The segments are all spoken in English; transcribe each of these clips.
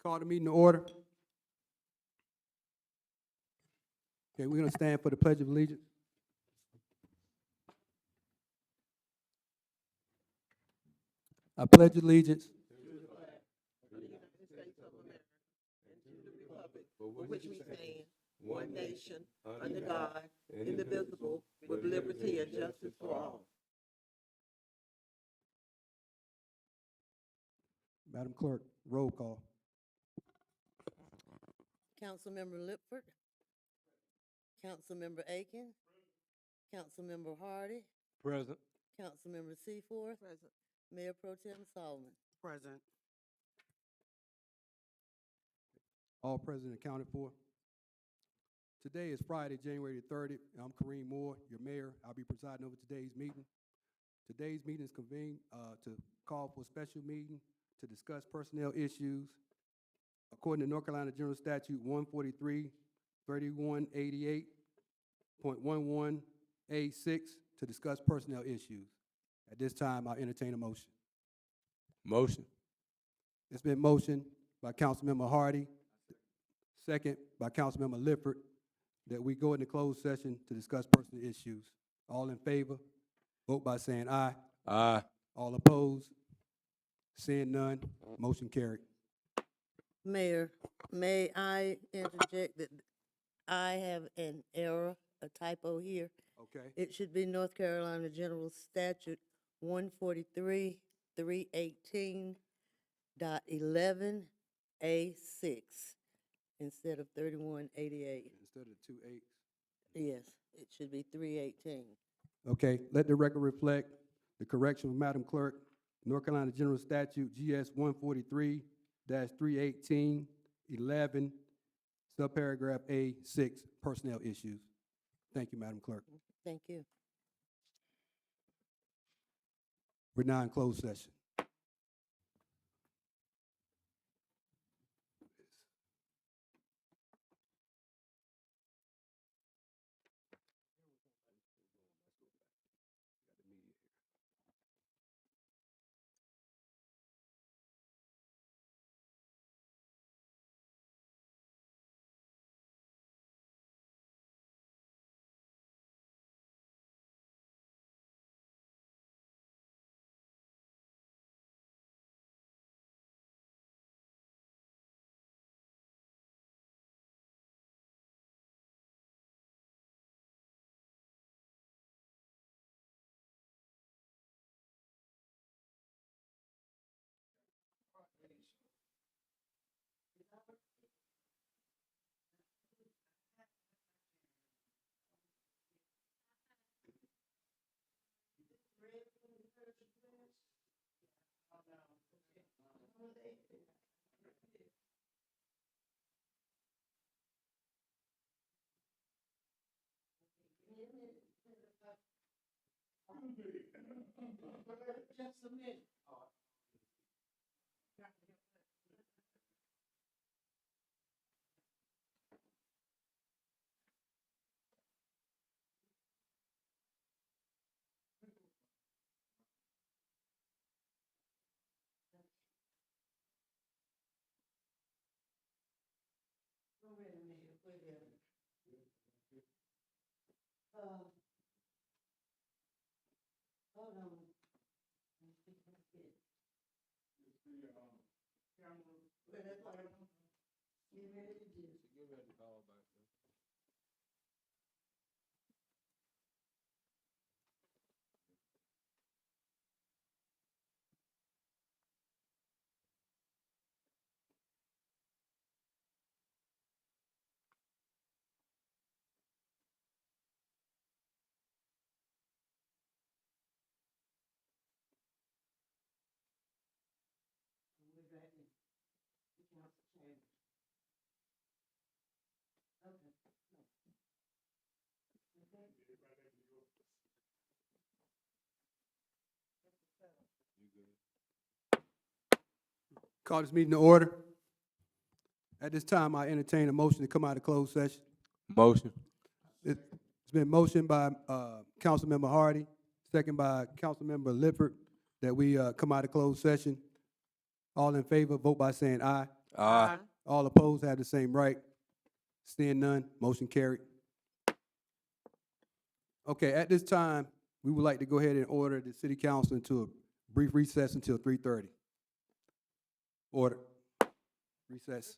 Call the meeting to order. Okay, we're going to stand for the Pledge of Allegiance. I pledge allegiance for which we stand, one nation, under God, indivisible, with liberty and justice for all. Madam Clerk, roll call. Councilmember Lipford, Councilmember Aiken, Councilmember Hardy, Present. Councilmember Seaforth, Present. Mayor Pro Tem Solomon. Present. All present accounted for. Today is Friday, January the 30th. I'm Kareem Moore, your mayor. I'll be presiding over today's meeting. Today's meeting is convened to call for a special meeting to discuss personnel issues according to North Carolina General Statute 143-3188.11A6 to discuss personnel issues. At this time, I'll entertain a motion. Motion. It's been motioned by Councilmember Hardy, second by Councilmember Lifford, that we go into closed session to discuss personal issues. All in favor, vote by saying aye. Aye. All opposed, seeing none, motion carried. Mayor, may I interject that I have an error, a typo here. Okay. It should be North Carolina General Statute 143-318.11A6 instead of 3188. Instead of 2 8. Yes, it should be 318. Okay, let the record reflect the correction of Madam Clerk, North Carolina General Statute GS 143-318.11, subparagraph A6, personnel issues. Thank you, Madam Clerk. Thank you. We're now in closed session. Hold on. Call this meeting to order. At this time, I entertain a motion to come out of closed session. Motion. It's been motioned by Councilmember Hardy, second by Councilmember Lifford, that we come out of closed session. All in favor, vote by saying aye. Aye. All opposed have the same right. Seeing none, motion carried. Okay, at this time, we would like to go ahead and order the city council into a brief recess until 3:30. Order. Recess.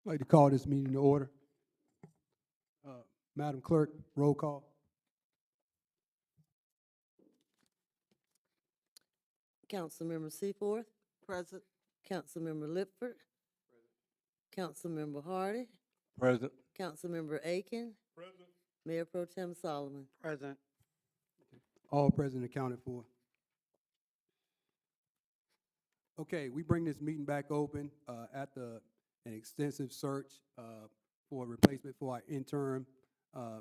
I'd like to call this meeting to order. Madam Clerk, roll call. Councilmember Seaforth, Present. Councilmember Lipford, Councilmember Hardy, Present. Councilmember Aiken, Mayor Pro Tem Solomon. Present. All present accounted for. Okay, we bring this meeting back open after an extensive search for a replacement for our interim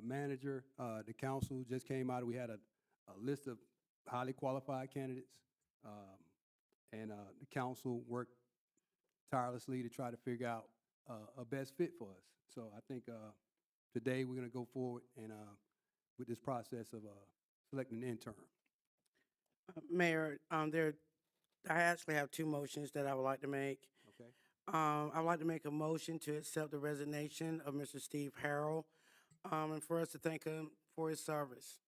manager. The council just came out, we had a list of highly qualified candidates, and the council worked tirelessly to try to figure out a best fit for us. So I think today we're going to go forward and with this process of selecting an interim. Mayor, I actually have two motions that I would like to make. Okay. I would like to make a motion to accept the resignation of Mr. Steve Harrell, and for us to thank him for his service.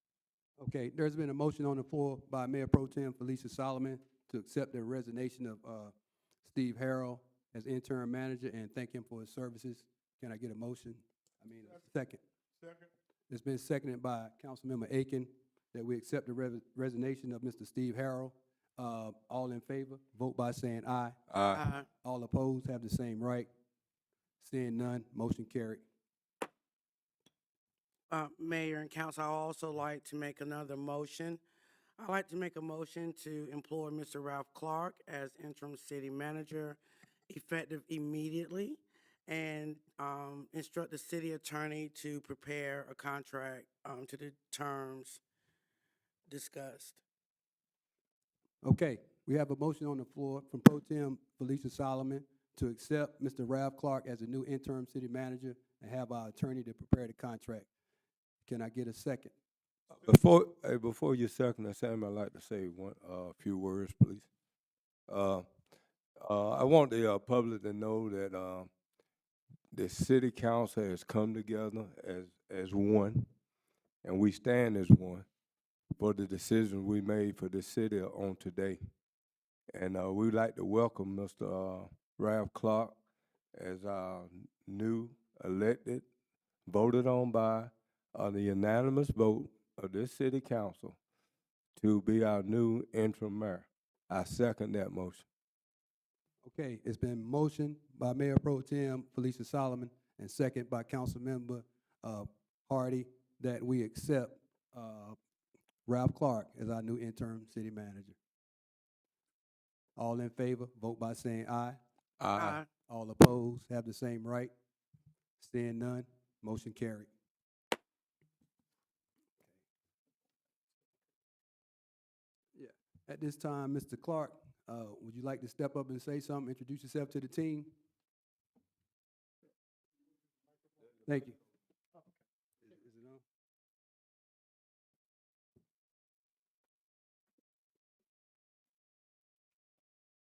Okay, there's been a motion on the floor by Mayor Pro Tem Felicia Solomon to accept the resignation of Steve Harrell as interim manager and thank him for his services. Can I get a motion? A second. Second. It's been seconded by Councilmember Aiken that we accept the resignation of Mr. Steve Harrell. All in favor, vote by saying aye. Aye. All opposed have the same right. Seeing none, motion carried. Mayor and council, I also like to make another motion. I'd like to make a motion to employ Mr. Ralph Clark as interim city manager, effective immediately, and instruct the city attorney to prepare a contract to the terms discussed. Okay, we have a motion on the floor from Pro Tem Felicia Solomon to accept Mr. Ralph Clark as the new interim city manager and have our attorney to prepare the contract. Can I get a second? Before you second, Sam, I'd like to say few words, please. I want the public to know that the city council has come together as one, and we stand as one for the decisions we made for the city on today. And we'd like to welcome Mr. Ralph Clark as our new elected, voted on by the unanimous vote of this city council to be our new interim mayor. I second that motion. Okay, it's been motioned by Mayor Pro Tem Felicia Solomon and second by Councilmember Hardy that we accept Ralph Clark as our new interim city manager. All in favor, vote by saying aye. Aye. All opposed have the same right. Seeing none, motion carried. Yeah. At this time, Mr. Clark, would you like to step up and say something, introduce yourself to the team? Thank you. Is it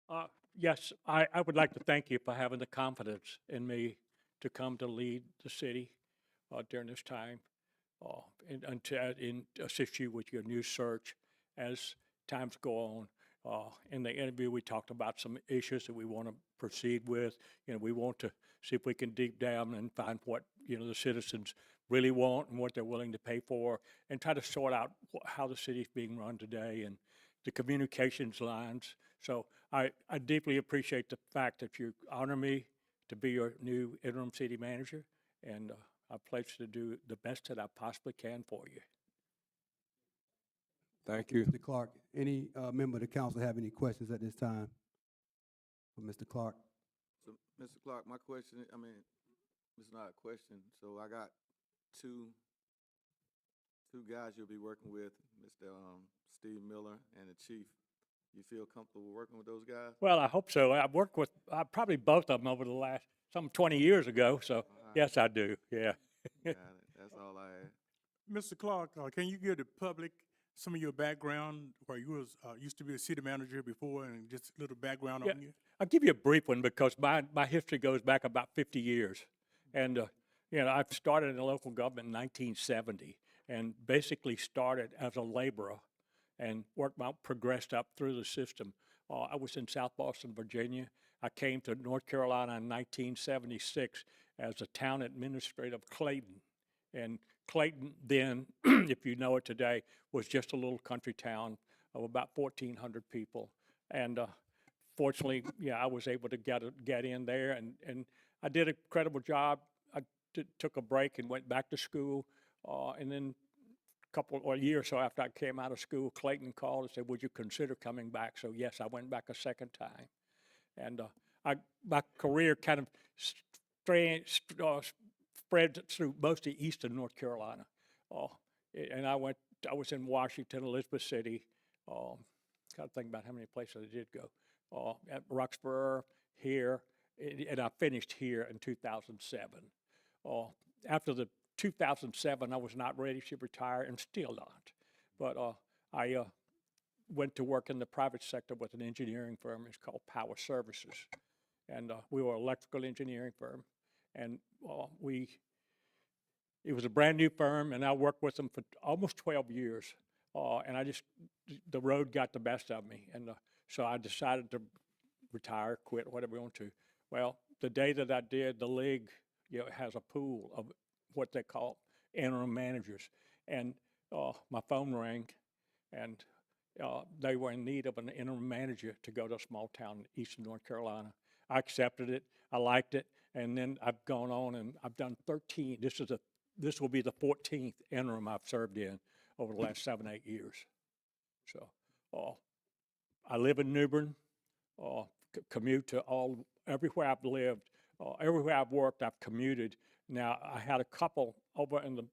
on? Yes, I would like to thank you for having the confidence in me to come to lead the city during this time and to assist you with your new search as times go on. In the interview, we talked about some issues that we want to proceed with. We want to see if we can deep down and find what, the citizens really want and what they're willing to pay for and try to sort out how the city's being run today and the communications lines. So I deeply appreciate the fact that you honor me to be your new interim city manager, and I pledge to do the best that I possibly can for you. Thank you. Mr. Clark, any member of the council have any questions at this time for Mr. Clark? So, Mr. Clark, my question, it's not a question. So I got two guys you'll be working with, Mr. Steve Miller and the chief. You feel comfortable working with those guys? Well, I hope so. I've worked with probably both of them over the last, some 20 years ago, so yes, I do, yeah. Got it. That's all I had. Mr. Clark, can you give the public some of your background, where you was, used to be a city manager before, and just a little background Yeah, on you? I'll give you a brief one because my history goes back about 50 years. And, I've started in local government in 1970 and basically started as a laborer and progressed up through the system. I was in South Boston, Virginia. I came to North Carolina in 1976 as a town administrator of Clayton. And Clayton then, if you know it today, was just a little country town of about 1,400 people. And fortunately, I was able to get in there, and I did an incredible job. I took a break and went back to school, and then a year or so after I came out of school, Clayton called and said, "Would you consider coming back?" So yes, I went back a second time, and my career kind of spread through most of eastern North Carolina, and I was in Washington, Elizabeth City. Got to think about how many places I did go. At Roxborough, here, and I finished here in 2007. After the 2007, I was not ready to retire, and still not. But I went to work in the private sector with an engineering firm. It's called Power Services, and we were an electrical engineering firm, and it was a brand new firm, and I worked with them for almost 12 years. And the road got the best of me, and so I decided to retire, quit, whatever you want to. Well, the day that I did, the league, has a pool of what they call interim managers, and my phone rang, and they were in need of an interim manager to go to a small town in eastern North Carolina. I accepted it. I liked it, and then I've gone on and I've done 13. This will be the 14th interim I've served in over the last 7-8 years. So I live in New Bern, commute to everywhere I've lived, everywhere I've worked, I've commuted. Now, I had a couple over in the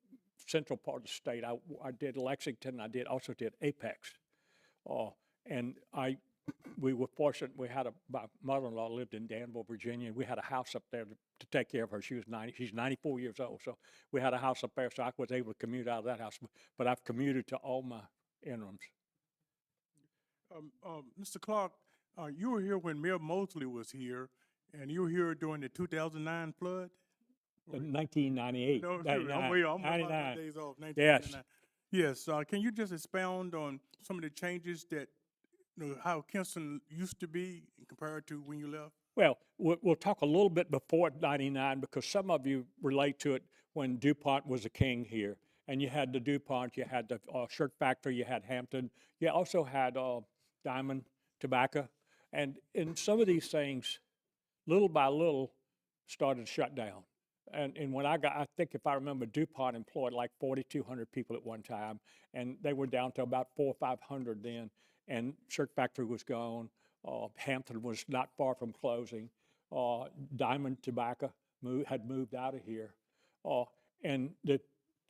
central part of the state. I did Lexington, I also did Apex. And we were fortunate, my mother-in-law lived in Danville, Virginia, and we had a house up there to take care of her. She's 94 years old, so we had a house up there, so I was able to commute out of that house. But I've commuted to all my interims. Mr. Clark, you were here when Mayor Mosley was here, and you were here during the 2009 flood? In 1998. No, sure, I'm way off. I'm about 99. days off. Yes. 1999. Yes. Can you just expound on some of the changes that, how Kinston used to be compared to when you left? Well, we'll talk a little bit before 99 because some of you relate to it when DuPont was a king here. And you had the DuPont, you had the shirt factory, you had Hampton, you also had Diamond Tobacco. And in some of these things, little by little, started to shut down. And when I think if I remember, DuPont employed like 4,200 people at one time, and they were down to about 400 or 500 then. And shirt factory was gone. Hampton was not far from closing. Diamond Tobacco had moved out of here. And the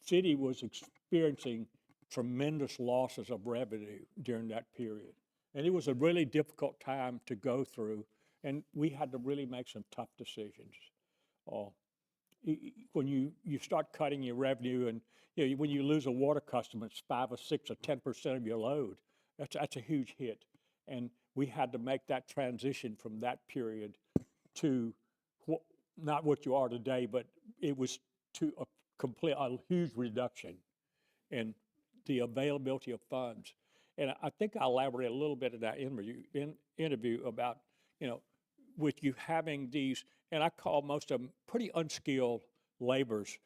city was experiencing tremendous losses of revenue during that period. And it was a really difficult time to go through, and we had to really make some tough decisions. When you start cutting your revenue, and when you lose a water customer, it's 5 or 6 or 10% of your load. That's a huge hit, and we had to make that transition from that period to not what you are today, but it was to a huge reduction in the availability of funds. And I think I elaborated a little bit in that interview about, with you having these, and I call most of them pretty unskilled laborers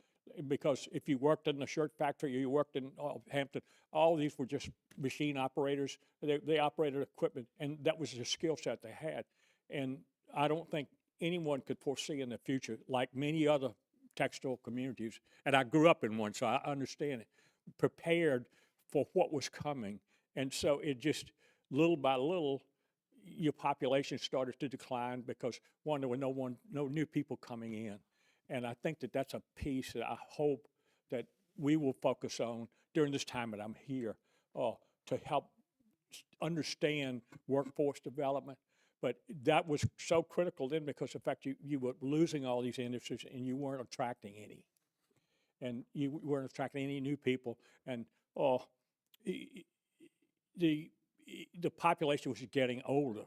Because if you worked in the shirt factory, or you worked in Hampton, all these were just machine operators. They operated equipment, and that was the skill set they had. And I don't think anyone could foresee in the future, like many other textile communities, and I grew up in one, so I understand it, prepared for what was coming. And so it just, little by little, your population started to decline because, one, there were no new people coming in. And I think that that's a piece that I hope that we will focus on during this time that I'm here, to help understand workforce development. But that was so critical then because, in fact, you were losing all these industries and you weren't attracting any. And you weren't attracting any new people. And the population was getting older.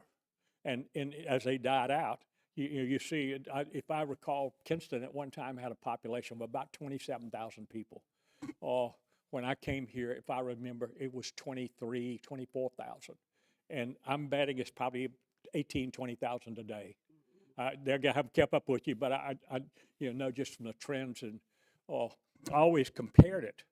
And as they died out, you see, if I recall, Kinston at one time had a population of about 27,000 people. When I came here, if I remember, it was 23, 24,000. And I'm betting it's probably 18, 20,000 today. They haven't kept up with you, but I know just from the trends. And I always compared it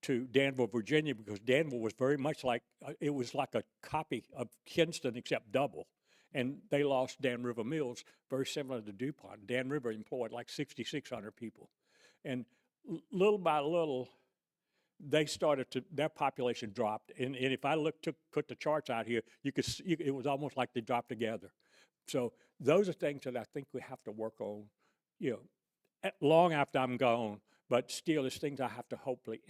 to Danville, Virginia, because Danville was very much like, it was like a copy of Kinston except double. And they lost Dan River Mills, very similar to DuPont. Dan River employed like 6,600 people. And little by little, they started to, their population dropped. And if I put the charts out here, you could see, it was almost like they dropped together. So those are things that I think we have to work on, long after I'm gone, but still it's things I have to hopefully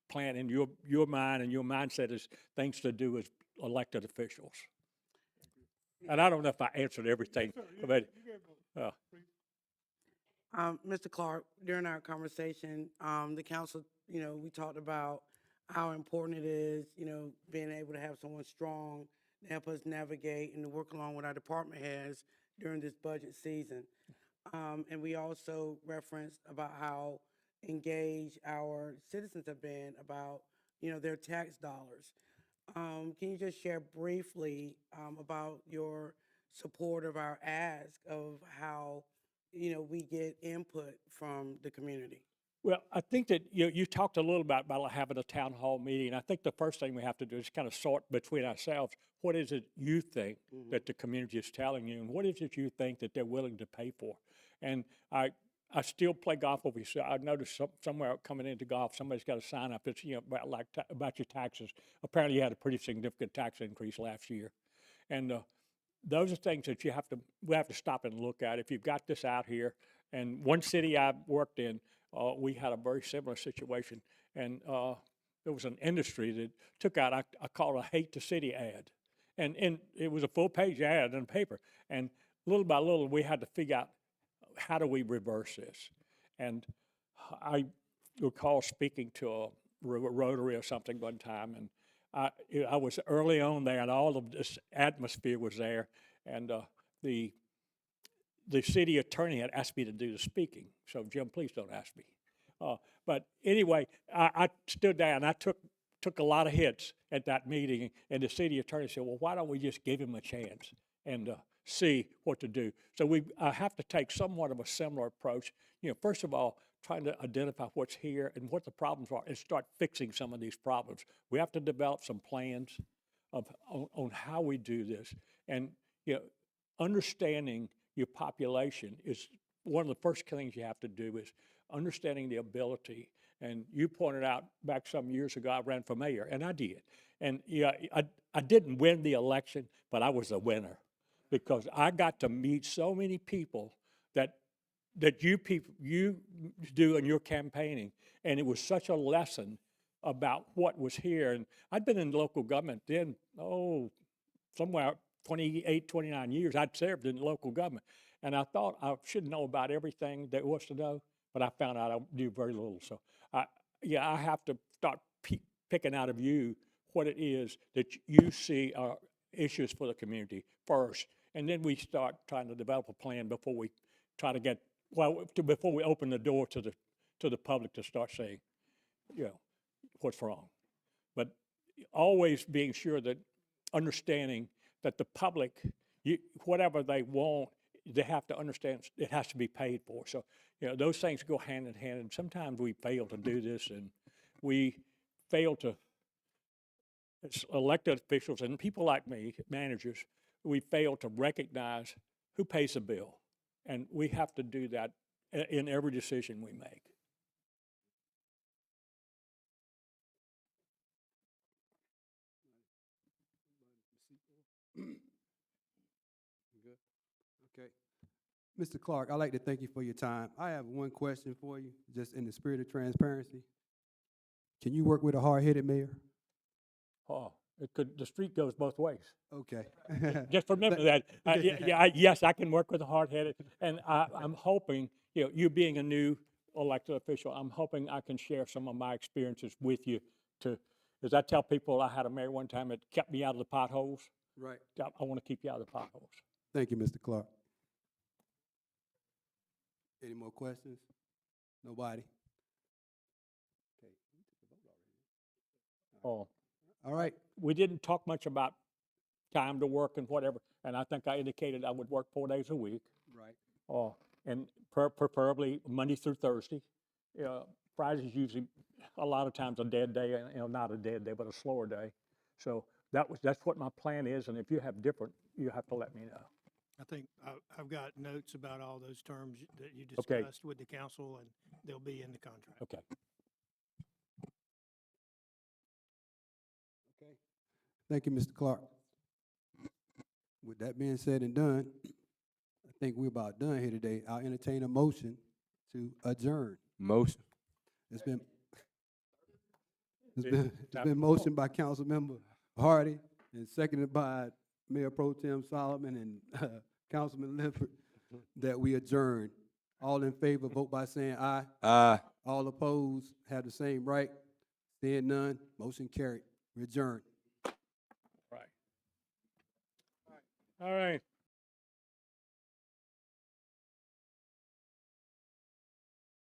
plant in your mind and your mindset as things to do as elected officials. And I don't know if I answered everything, but Mr. Clark, during our conversation, the council, we talked about how important it is, being able to have someone strong to help us navigate and to work along with our department heads during this budget season. And we also referenced about how engaged our citizens have been about, their tax dollars. Can you just share briefly about your support of our ask of how, we get input from the community? well, I think that you talked a little about having a town hall meeting. I think the first thing we have to do is kind of sort between ourselves. What is it you think that the community is telling you, and what is it you think that they're willing to pay for? And I still play golf over here. So I noticed somewhere coming into golf, somebody's got a sign up that's about your taxes. Apparently, you had a pretty significant tax increase last year, and those are things that we have to stop and look at. If you've got this out here, and one city I worked in, we had a very similar situation, and there was an industry that took out, I call it a hate the city ad, and it was a full-page ad in the paper, and little by little, we had to figure out how do we reverse this. And I recall speaking to a Rotary or something one time, and I was early on there, and all of this atmosphere was there, and the city attorney had asked me to do the speaking. So, Jim, please don't ask me. But anyway, I stood there, and I took a lot of hits at that meeting, and the city attorney said, well, why don't we just give him a chance and see what to do? So I have to take somewhat of a similar approach. First of all, trying to identify what's here and what the problems are and start fixing some of these problems. We have to develop some plans on how we do this. And, understanding your population is one of the first things you have to do is understanding the ability. And you pointed out back some years ago, I ran for mayor, and I did. And I didn't win the election, but I was a winner because I got to meet so many people that you do in your campaigning. And it was such a lesson about what was here. And I'd been in local government then, somewhere 28, 29 years, I'd served in local government. And I thought I should know about everything there was to know, but I found out I knew very little. So, I have to start picking out of you what it is that you see are issues for the community first. And then we start trying to develop a plan before we try to before we open the door to the public to start saying, what's wrong. But always being sure that understanding that the public, whatever they want, they have to understand it has to be paid for. So, those things go hand in hand, and sometimes we fail to do this, and we fail to, as elected officials and people like me, managers, we fail to recognize who pays the bill. And we have to do that in every decision we make. Good. Okay. Mr. Clark, I'd like to thank you for your time. I have one question for you, just in the spirit of transparency. Can you work with a hard-headed mayor? Oh, the street goes both ways. Okay. Just remember that. Yes, I can work with a hard-headed, and I'm hoping, you being a new elected official, I'm hoping I can share some of my experiences with you as I tell people, I had a mayor one time that kept me out of the potholes. Right. I want to keep you out of the potholes. Thank you, Mr. Clark. Any more questions? Nobody? Okay. Oh, All right. we didn't talk much about time to work and whatever, and I think I indicated I would work 4 days a week. Right. Oh, and preferably Monday through Thursday. Friday's usually a lot of times a dead day, not a dead day, but a slower day. So that's what my plan is, and if you have different, you have to let me know. I think I've got notes about all those terms that you Okay. discussed with the council, and they'll be in the contract. Okay. Okay. Thank you, Mr. Clark. With that being said and done, I think we're about done here today. I'll entertain a motion to adjourn. Motion. It's been Tap the motioned by Councilmember Hardy and seconded by Mayor Pro Tem Solomon and Councilman Lifford that we adjourn. All in favor, vote by saying aye. Aye. All opposed have the same right. Seeing none, motion carried. We adjourn. Right. All right.